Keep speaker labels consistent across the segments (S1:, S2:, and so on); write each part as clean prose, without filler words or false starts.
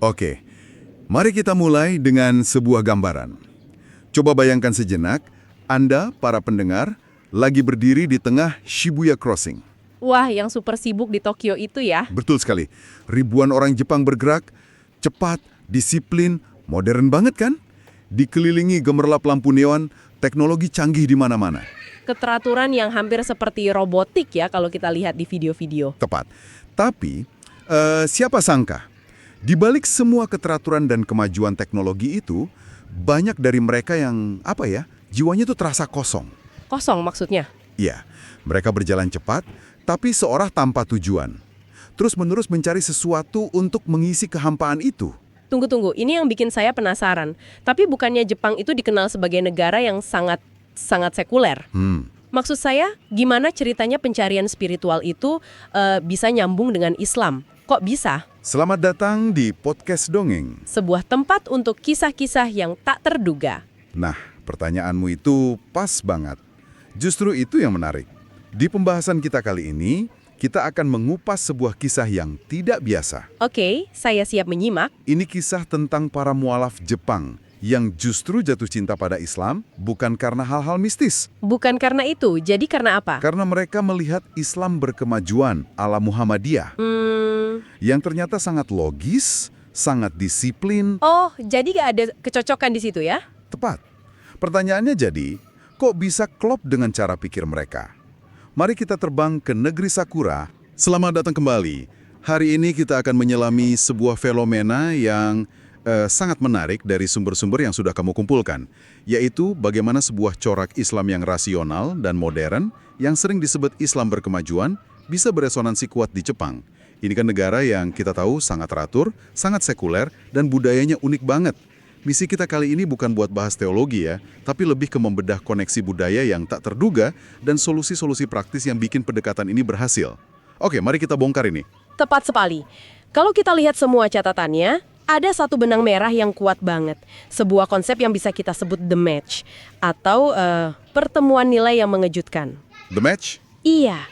S1: Oke, mari kita mulai dengan sebuah gambaran. Coba bayangkan sejenak, Anda, para pendengar, lagi berdiri di tengah Shibuya Crossing.
S2: Wah, yang super sibuk di Tokyo itu ya.
S1: Betul sekali. Ribuan orang Jepang bergerak, cepat, disiplin, modern banget kan? Dikelilingi gemerlap lampu neon, teknologi canggih di mana-mana.
S2: Keteraturan yang hampir seperti robotik ya kalau kita lihat di video-video.
S1: Tepat. Tapi, siapa sangka? Di balik semua keteraturan dan kemajuan teknologi itu, banyak dari mereka yang, jiwanya tuh terasa kosong.
S2: Kosong maksudnya?
S1: Iya, mereka berjalan cepat, tapi seolah tanpa tujuan. Terus-menerus mencari sesuatu untuk mengisi kehampaan itu.
S2: Tunggu, ini yang bikin saya penasaran. Tapi bukannya Jepang itu dikenal sebagai negara yang sangat sekuler? Maksud saya, gimana ceritanya pencarian spiritual itu bisa nyambung dengan Islam? Kok bisa?
S1: Selamat datang di Podcast Dongeng.
S2: Sebuah tempat untuk kisah-kisah yang tak terduga.
S1: Nah, pertanyaanmu itu pas banget. Justru itu yang menarik. Di pembahasan kita kali ini, kita akan mengupas sebuah kisah yang tidak biasa.
S2: Oke, saya siap menyimak.
S1: Ini kisah tentang para mualaf Jepang yang justru jatuh cinta pada Islam bukan karena hal-hal mistis.
S2: Bukan karena itu, jadi karena apa?
S1: Karena mereka melihat Islam berkemajuan ala Muhammadiyah. Yang ternyata sangat logis, sangat disiplin.
S2: Oh, jadi gak ada kecocokan di situ ya?
S1: Tepat. Pertanyaannya jadi, kok bisa klop dengan cara pikir mereka? Mari kita terbang ke negeri Sakura. Selamat datang kembali. Hari ini kita akan menyelami sebuah fenomena yang sangat menarik dari sumber-sumber yang sudah kamu kumpulkan, yaitu bagaimana sebuah corak Islam yang rasional dan modern, yang sering disebut Islam berkemajuan, bisa beresonansi kuat di Jepang. Ini kan negara yang kita tahu sangat teratur, sangat sekuler, dan budayanya unik banget. Misi kita kali ini bukan buat bahas teologi ya, tapi lebih ke membedah koneksi budaya yang tak terduga dan solusi-solusi praktis yang bikin pendekatan ini berhasil. Oke, mari kita bongkar ini.
S2: Tepat sekali. Kalau kita lihat semua catatannya, ada satu benang merah yang kuat banget. Sebuah konsep yang bisa kita sebut the match, atau pertemuan nilai yang mengejutkan.
S1: The match?
S2: Iya.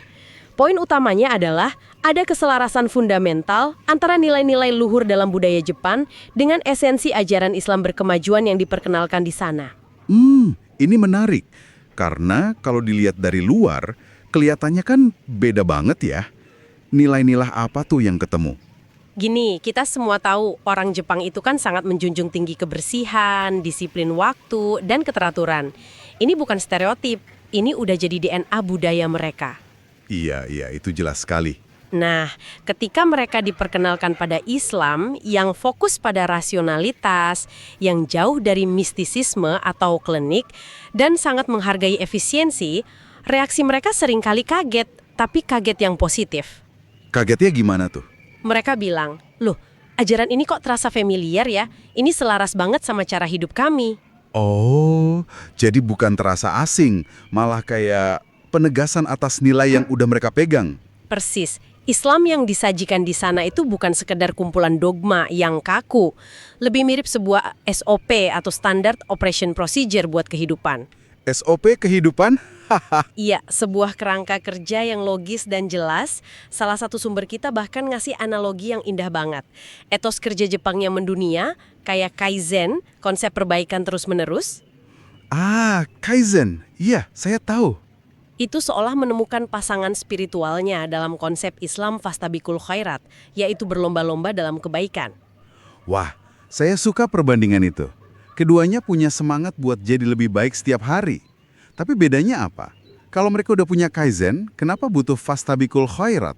S2: Poin utamanya adalah ada keselarasan fundamental antara nilai-nilai luhur dalam budaya Jepang dengan esensi ajaran Islam berkemajuan yang diperkenalkan di sana.
S1: Ini menarik. Karena kalau dilihat dari luar, kelihatannya kan beda banget ya. Nilai-nilai apa tuh yang ketemu?
S2: Gini, kita semua tahu orang Jepang itu kan sangat menjunjung tinggi kebersihan, disiplin waktu, dan keteraturan. Ini bukan stereotip, ini udah jadi DNA budaya mereka.
S1: Iya, itu jelas sekali.
S2: Nah, ketika mereka diperkenalkan pada Islam yang fokus pada rasionalitas, yang jauh dari mistisisme atau klinik, dan sangat menghargai efisiensi, reaksi mereka seringkali kaget, tapi kaget yang positif.
S1: Kagetnya gimana tuh?
S2: Mereka bilang, loh, ajaran ini kok terasa familiar ya? Ini selaras banget sama cara hidup kami.
S1: Oh, jadi bukan terasa asing, malah kayak penegasan atas nilai yang udah mereka pegang.
S2: Persis. Islam yang disajikan di sana itu bukan sekedar kumpulan dogma yang kaku. Lebih mirip sebuah SOP atau Standard Operation Procedure buat kehidupan.
S1: SOP kehidupan?
S2: Iya, sebuah kerangka kerja yang logis dan jelas. Salah satu sumber kita bahkan ngasih analogi yang indah banget. Etos kerja Jepang yang mendunia, kayak Kaizen, konsep perbaikan terus-menerus.
S1: Kaizen. Iya, saya tahu.
S2: Itu seolah menemukan pasangan spiritualnya dalam konsep Islam Fastabiqul Khairat, yaitu berlomba-lomba dalam kebaikan.
S1: Wah, saya suka perbandingan itu. Keduanya punya semangat buat jadi lebih baik setiap hari. Tapi bedanya apa? Kalau mereka udah punya Kaizen, kenapa butuh Fastabiqul Khairat?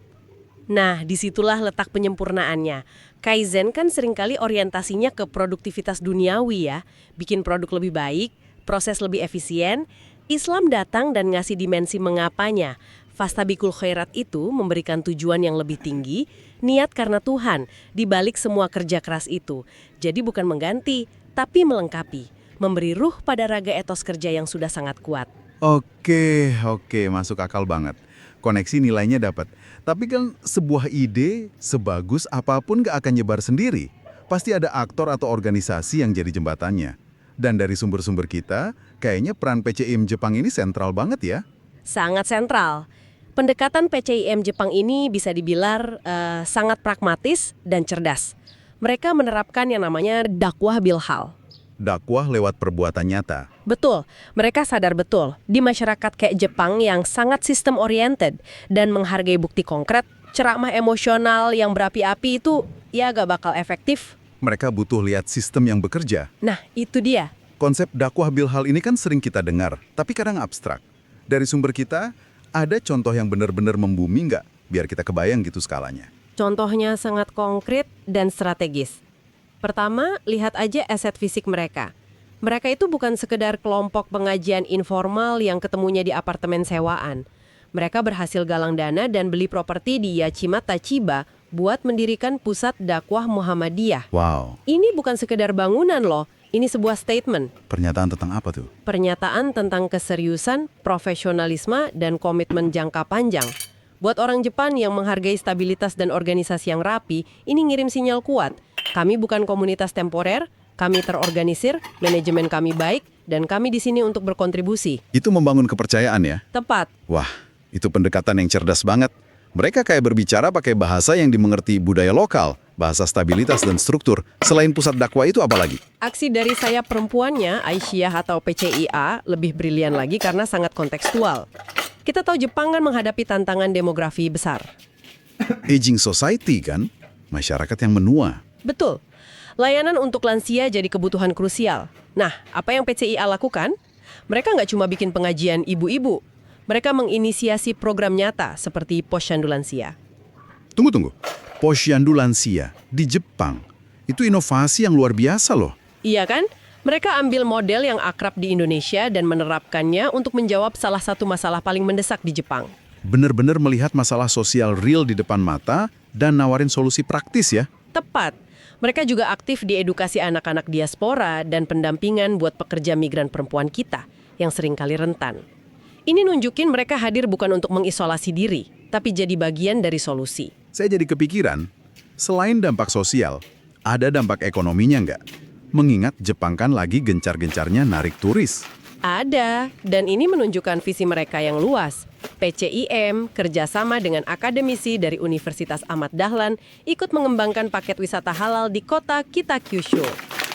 S2: Nah, disitulah letak penyempurnaannya. Kaizen kan seringkali orientasinya ke produktivitas duniawi ya. Bikin produk lebih baik, proses lebih efisien. Islam datang dan ngasih dimensi mengapanya. Fastabiqul Khairat itu memberikan tujuan yang lebih tinggi, niat karena Tuhan, dibalik semua kerja keras itu. Jadi bukan mengganti, tapi melengkapi. Memberi ruh pada raga etos kerja yang sudah sangat kuat.
S1: Oke, masuk akal banget. Koneksi nilainya dapat. Tapi kan sebuah ide, sebagus apapun gak akan nyebar sendiri. Pasti ada aktor atau organisasi yang jadi jembatannya. Dan dari sumber-sumber kita, kayaknya peran PCIM Jepang ini sentral banget ya?
S2: Sangat sentral. Pendekatan PCIM Jepang ini bisa dibilang sangat pragmatis dan cerdas. Mereka menerapkan yang namanya dakwah bilhal.
S1: Dakwah lewat perbuatan nyata.
S2: Betul, mereka sadar betul di masyarakat kayak Jepang yang sangat sistem oriented dan menghargai bukti konkret, ceramah emosional yang berapi-api itu ya gak bakal efektif.
S1: Mereka butuh lihat sistem yang bekerja.
S2: Nah, itu dia.
S1: Konsep dakwah bilhal ini kan sering kita dengar, tapi kadang abstrak. Dari sumber kita, ada contoh yang benar-benar membumi nggak? Biar kita kebayang gitu skalanya.
S2: Contohnya sangat konkret dan strategis. Pertama, lihat aja aset fisik mereka. Mereka itu bukan sekedar kelompok pengajian informal yang ketemunya di apartemen sewaan. Mereka berhasil galang dana dan beli properti di Yachimata, Chiba buat mendirikan pusat dakwah Muhammadiyah.
S1: Wow,
S2: Ini bukan sekedar bangunan loh, ini sebuah statement.
S1: pernyataan tentang apa tuh?
S2: Pernyataan tentang keseriusan, profesionalisme, dan komitmen jangka panjang. Buat orang Jepang yang menghargai stabilitas dan organisasi yang rapi, ini ngirim sinyal kuat. Kami bukan komunitas temporer, kami terorganisir, manajemen kami baik, dan kami di sini untuk berkontribusi.
S1: Itu membangun kepercayaan ya?
S2: Tepat.
S1: Wah, itu pendekatan yang cerdas banget. Mereka kayak berbicara pakai bahasa yang dimengerti budaya lokal, bahasa stabilitas dan struktur. Selain pusat dakwah itu apa lagi?
S2: Aksi dari sayap perempuannya, Aisyah atau PCIA, lebih brilian lagi karena sangat kontekstual. Kita tahu Jepang kan menghadapi tantangan demografi besar.
S1: Aging society kan? Masyarakat yang menua.
S2: Betul. Layanan untuk lansia jadi kebutuhan krusial. Nah, apa yang PCIA lakukan? Mereka nggak cuma bikin pengajian ibu-ibu. Mereka menginisiasi program nyata seperti Posyandu Lansia.
S1: Tunggu. Posyandu Lansia di Jepang. Itu inovasi yang luar biasa loh.
S2: Iya kan? Mereka ambil model yang akrab di Indonesia dan menerapkannya untuk menjawab salah satu masalah paling mendesak di Jepang.
S1: Benar-benar melihat masalah sosial real di depan mata dan nawarin solusi praktis ya.
S2: Tepat. Mereka juga aktif di edukasi anak-anak diaspora dan pendampingan buat pekerja migran perempuan kita yang seringkali rentan. Ini nunjukin mereka hadir bukan untuk mengisolasi diri, tapi jadi bagian dari solusi.
S1: Saya jadi kepikiran, selain dampak sosial, ada dampak ekonominya nggak? Mengingat Jepang kan lagi gencar-gencarnya narik turis.
S2: Ada, dan ini menunjukkan visi mereka yang luas. PCIM kerjasama dengan akademisi dari Universitas Ahmad Dahlan ikut mengembangkan paket wisata halal di kota Kitakyushu.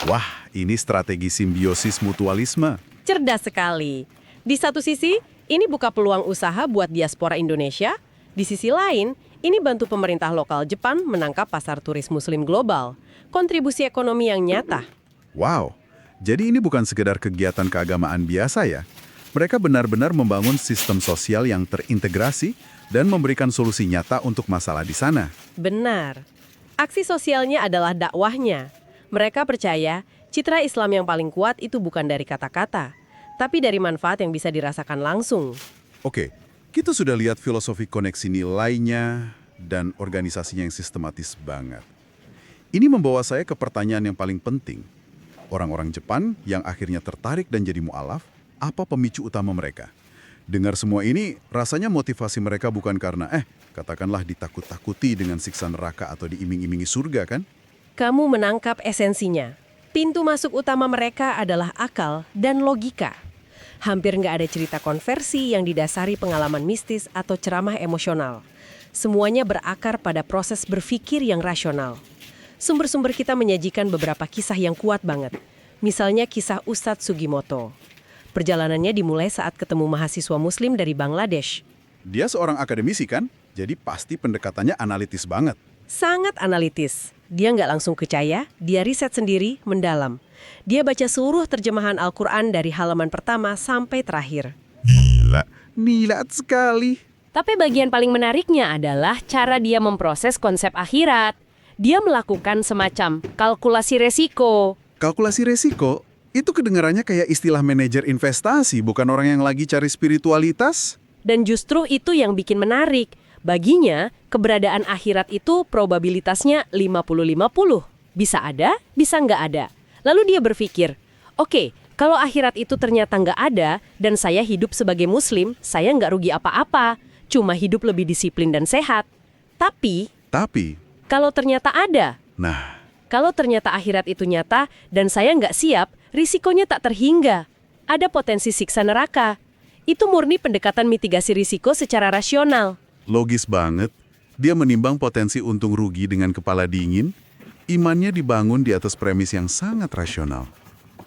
S1: Wah, ini strategi simbiosis mutualisme.
S2: Cerdas sekali. Di satu sisi, ini buka peluang usaha buat diaspora Indonesia. Di sisi lain, ini bantu pemerintah lokal Jepang menangkap pasar turis muslim global. Kontribusi ekonomi yang nyata.
S1: Wow, jadi ini bukan sekedar kegiatan keagamaan biasa ya. Mereka benar-benar membangun sistem sosial yang terintegrasi dan memberikan solusi nyata untuk masalah di sana.
S2: Benar. Aksi sosialnya adalah dakwahnya. Mereka percaya citra Islam yang paling kuat itu bukan dari kata-kata, tapi dari manfaat yang bisa dirasakan langsung.
S1: Oke, kita sudah lihat filosofi koneksi nilainya dan organisasinya yang sistematis banget. Ini membawa saya ke pertanyaan yang paling penting. Orang-orang Jepang yang akhirnya tertarik dan jadi mu'alaf, apa pemicu utama mereka? Dengar semua ini, rasanya motivasi mereka bukan karena, katakanlah ditakut-takuti dengan siksa neraka atau diiming-imingi surga kan?
S2: Kamu menangkap esensinya. Pintu masuk utama mereka adalah akal dan logika. Hampir nggak ada cerita konversi yang didasari pengalaman mistis atau ceramah emosional. Semuanya berakar pada proses berpikir yang rasional. Sumber-sumber kita menyajikan beberapa kisah yang kuat banget. Misalnya kisah Ustadz Sugimoto. Perjalanannya dimulai saat ketemu mahasiswa muslim dari Bangladesh.
S1: Dia seorang akademisi kan? Jadi pasti pendekatannya analitis banget.
S2: Sangat analitis. Dia nggak langsung percaya, dia riset sendiri, mendalam. Dia baca seluruh terjemahan Al-Quran dari halaman pertama sampai terakhir.
S1: Gila, nilat sekali.
S3: Tapi bagian paling menariknya adalah cara dia memproses konsep akhirat. Dia melakukan semacam kalkulasi resiko.
S1: Kalkulasi resiko, itu kedengarannya kayak istilah manajer investasi, bukan orang yang lagi cari spiritualitas.
S3: Dan justru itu yang bikin menarik. Baginya, keberadaan akhirat itu probabilitasnya 50-50. Bisa ada, bisa nggak ada. Lalu dia berpikir, oke, kalau akhirat itu ternyata nggak ada, dan saya hidup sebagai muslim, saya nggak rugi apa-apa. Cuma hidup lebih disiplin dan sehat. Tapi, kalau ternyata ada, kalau ternyata akhirat itu nyata dan saya nggak siap, risikonya tak terhingga. Ada potensi siksa neraka. Itu murni pendekatan mitigasi risiko secara rasional.
S1: Logis banget. Dia menimbang potensi untung rugi dengan kepala dingin. Imannya dibangun di atas premis yang sangat rasional.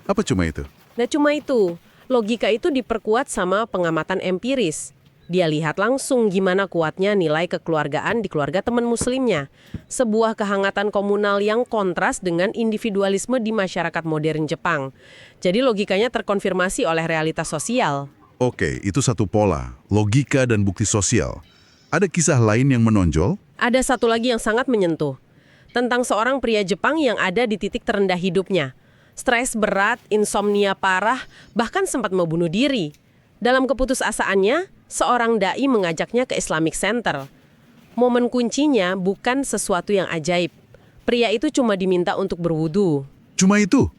S1: Apa cuma itu?
S3: Nah cuma itu, logika itu diperkuat sama pengamatan empiris. Dia lihat langsung gimana kuatnya nilai kekeluargaan di keluarga teman muslimnya. Sebuah kehangatan komunal yang kontras dengan individualisme di masyarakat modern Jepang. Jadi logikanya terkonfirmasi oleh realitas sosial.
S1: Oke, itu satu pola, logika dan bukti sosial. Ada kisah lain yang menonjol?
S3: Ada satu lagi yang sangat menyentuh. Tentang seorang pria Jepang yang ada di titik terendah hidupnya. Stres berat, insomnia parah, bahkan sempat mau bunuh diri. Dalam keputusasaannya, seorang dai mengajaknya ke Islamic Center. Momen kuncinya bukan sesuatu yang ajaib. Pria itu cuma diminta untuk berwudu.
S1: Cuma itu?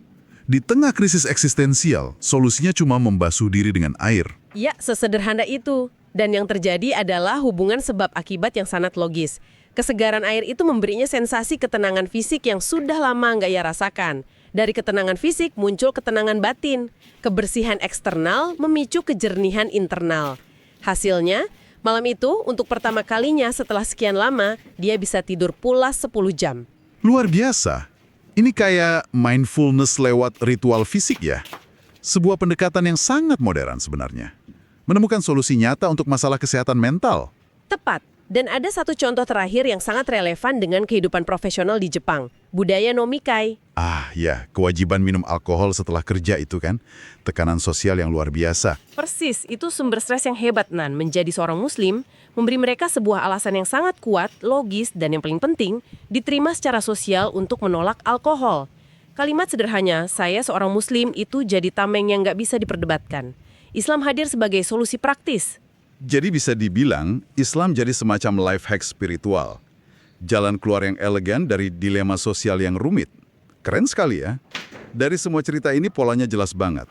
S1: Di tengah krisis eksistensial, solusinya cuma membasuh diri dengan air.
S3: Ya, sesederhana itu. Dan yang terjadi adalah hubungan sebab akibat yang sangat logis. Kesegaran air itu memberinya sensasi ketenangan fisik yang sudah lama nggak ia rasakan. Dari ketenangan fisik muncul ketenangan batin. Kebersihan eksternal memicu kejernihan internal. Hasilnya, malam itu untuk pertama kalinya setelah sekian lama, dia bisa tidur pulas 10 jam.
S1: Luar biasa. Ini kayak mindfulness lewat ritual fisik ya. Sebuah pendekatan yang sangat modern sebenarnya. Menemukan solusi nyata untuk masalah kesehatan mental.
S3: Tepat. Dan ada satu contoh terakhir yang sangat relevan dengan kehidupan profesional di Jepang. Budaya nomikai.
S1: Ah ya, kewajiban minum alkohol setelah kerja itu kan. Tekanan sosial yang luar biasa.
S3: Persis, itu sumber stres yang hebat, Nan. Menjadi seorang muslim, memberi mereka sebuah alasan yang sangat kuat, logis, dan yang paling penting, diterima secara sosial untuk menolak alkohol. Kalimat sederhana, saya seorang muslim itu jadi tameng yang nggak bisa diperdebatkan. Islam hadir sebagai solusi praktis.
S1: Jadi bisa dibilang, Islam jadi semacam life hack spiritual. Jalan keluar yang elegan dari dilema sosial yang rumit. Keren sekali ya. Dari semua cerita ini polanya jelas banget.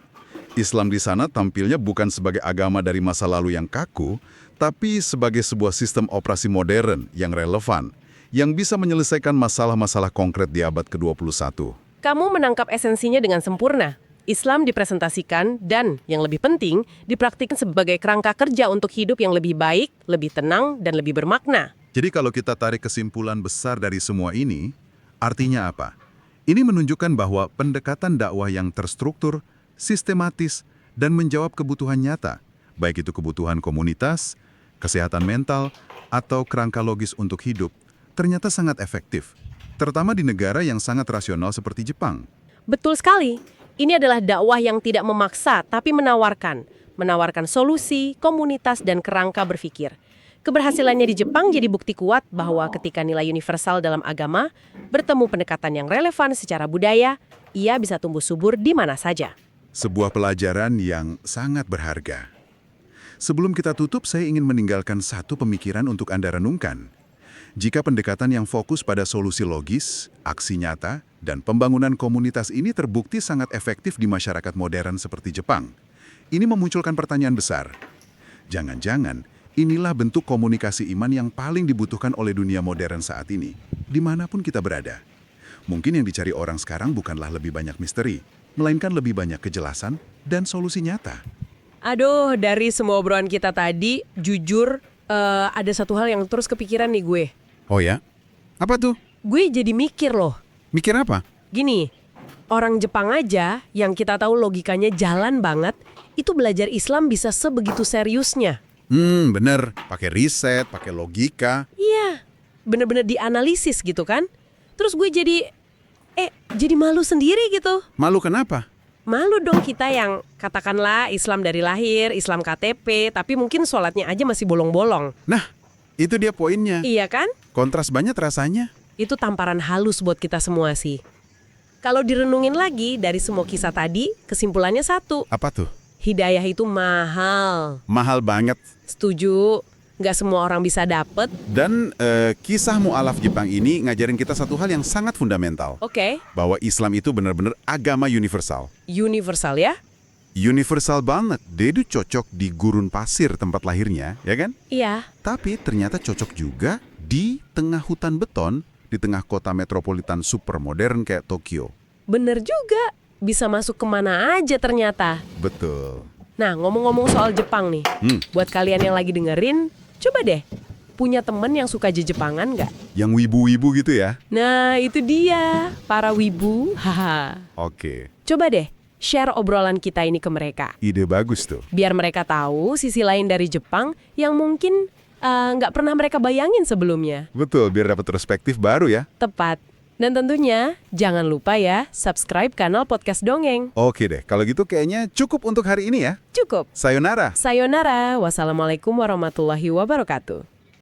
S1: Islam di sana tampilnya bukan sebagai agama dari masa lalu yang kaku, tapi sebagai sebuah sistem operasi modern yang relevan, yang bisa menyelesaikan masalah-masalah konkret di abad ke-21.
S3: Kamu menangkap esensinya dengan sempurna. Islam dipresentasikan dan, yang lebih penting, dipraktikkan sebagai kerangka kerja untuk hidup yang lebih baik, lebih tenang, dan lebih bermakna.
S1: Jadi kalau kita tarik kesimpulan besar dari semua ini, artinya apa? Ini menunjukkan bahwa pendekatan dakwah yang terstruktur, sistematis, dan menjawab kebutuhan nyata, baik itu kebutuhan komunitas, kesehatan mental, atau kerangka logis untuk hidup, ternyata sangat efektif, terutama di negara yang sangat rasional seperti Jepang.
S3: Betul sekali. Ini adalah dakwah yang tidak memaksa, tapi menawarkan. Menawarkan solusi, komunitas, dan kerangka berpikir. Keberhasilannya di Jepang jadi bukti kuat bahwa ketika nilai universal dalam agama bertemu pendekatan yang relevan secara budaya, ia bisa tumbuh subur di mana saja.
S1: Sebuah pelajaran yang sangat berharga. Sebelum kita tutup, saya ingin meninggalkan satu pemikiran untuk Anda renungkan. Jika pendekatan yang fokus pada solusi logis, aksi nyata, dan pembangunan komunitas ini terbukti sangat efektif di masyarakat modern seperti Jepang, ini memunculkan pertanyaan besar. Jangan-jangan, inilah bentuk komunikasi iman yang paling dibutuhkan oleh dunia modern saat ini, dimanapun kita berada. Mungkin yang dicari orang sekarang bukanlah lebih banyak misteri, melainkan lebih banyak kejelasan dan solusi nyata.
S3: Aduh, dari semua obrolan kita tadi, jujur, ada satu hal yang terus kepikiran nih gue.
S4: Oh ya? Apa tuh?
S3: Gue jadi mikir loh.
S4: Mikir apa?
S3: Gini, orang Jepang aja yang kita tahu logikanya jalan banget, itu belajar Islam bisa sebegitu seriusnya.
S4: Bener. Pakai riset, pakai logika.
S3: Iya, bener-bener dianalisis gitu kan. Terus gue jadi malu sendiri gitu.
S4: Malu kenapa?
S3: Malu dong kita yang katakanlah Islam dari lahir, Islam KTP, tapi mungkin sholatnya aja masih bolong-bolong.
S4: Nah, itu dia poinnya.
S3: Iya kan?
S4: Kontras banget rasanya.
S3: Itu tamparan halus buat kita semua sih. Kalau direnungin lagi dari semua kisah tadi, kesimpulannya satu.
S4: Apa tuh?
S3: Hidayah itu mahal.
S4: Mahal banget.
S3: Setuju, nggak semua orang bisa dapet.
S4: Dan kisah mu'alaf Jepang ini ngajarin kita satu hal yang sangat fundamental.
S3: Oke,
S4: Bahwa Islam itu benar-benar agama universal.
S3: universal ya?
S4: Universal banget. Dia itu cocok di gurun pasir tempat lahirnya, ya kan?
S3: Iya.
S4: Tapi ternyata cocok juga di tengah hutan beton, di tengah kota metropolitan super modern kayak Tokyo.
S3: Bener juga, bisa masuk kemana aja ternyata.
S4: Betul.
S3: Nah, ngomong-ngomong soal Jepang nih, buat kalian yang lagi dengerin, coba deh
S2: Punya temen yang suka Jepangan nggak?
S1: Yang wibu-wibu gitu ya?
S2: Nah, itu dia, para wibu. Haha.
S1: Oke,
S2: Coba deh, share obrolan kita ini ke mereka.
S1: ide bagus tuh.
S2: Biar mereka tahu sisi lain dari Jepang yang mungkin nggak pernah mereka bayangin sebelumnya.
S1: Betul, biar dapat perspektif baru ya.
S2: Tepat. Dan tentunya, jangan lupa ya, subscribe kanal Podcast Dongeng.
S1: Oke deh, kalau gitu kayaknya cukup untuk hari ini ya.
S2: Cukup.
S1: Sayonara.
S2: Sayonara. Wassalamualaikum warahmatullahi wabarakatuh.